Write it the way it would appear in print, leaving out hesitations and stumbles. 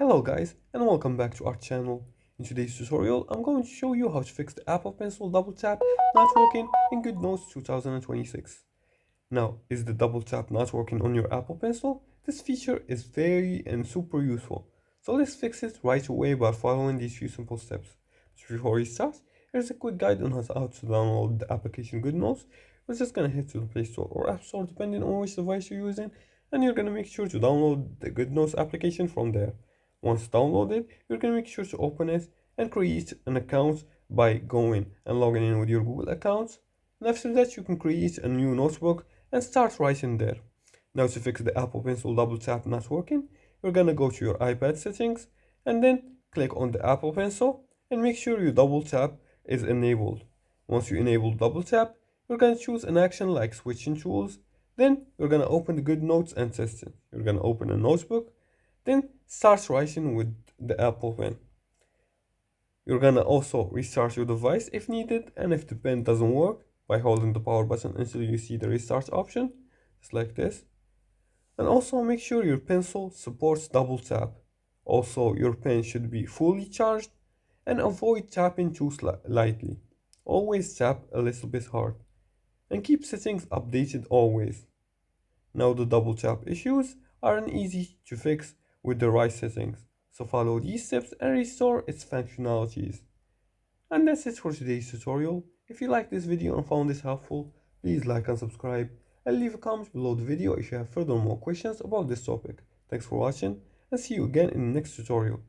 Hello guys and welcome back to our channel. In today's tutorial I'm going to show you how to fix the Apple Pencil double tap not working in Goodnotes 2026. Now, is the double tap not working on your Apple Pencil? This feature is very and super useful. So let's fix it right away by following these few simple steps. So before we start, here's a quick guide on how to download the application Goodnotes. We're just gonna head to the Play Store or App Store depending on which device you're using, and you're gonna make sure to download the Goodnotes application from there. Once downloaded, you're gonna make sure to open it and create an account by going and logging in with your Google account. And after that, you can create a new notebook and start writing there. Now to fix the Apple Pencil double tap not working, you're gonna go to your iPad settings and then click on the Apple Pencil and make sure your double tap is enabled. Once you enable double tap, you're gonna choose an action like switching tools. Then you're gonna open the Good Notes and test it. You're gonna open a notebook, then start writing with the Apple Pen. You're gonna also restart your device if needed, and if the pen doesn't work, by holding the power button until you see the restart option, just like this. And also make sure your pencil supports double tap. Also, your pen should be fully charged and avoid tapping too lightly. Always tap a little bit hard. And keep settings updated always. Now the double tap issues aren't easy to fix with the right settings. So follow these steps and restore its functionalities. And that's it for today's tutorial. If you liked this video and found this helpful, please like and subscribe and leave a comment below the video if you have further more questions about this topic. Thanks for watching and see you again in the next tutorial.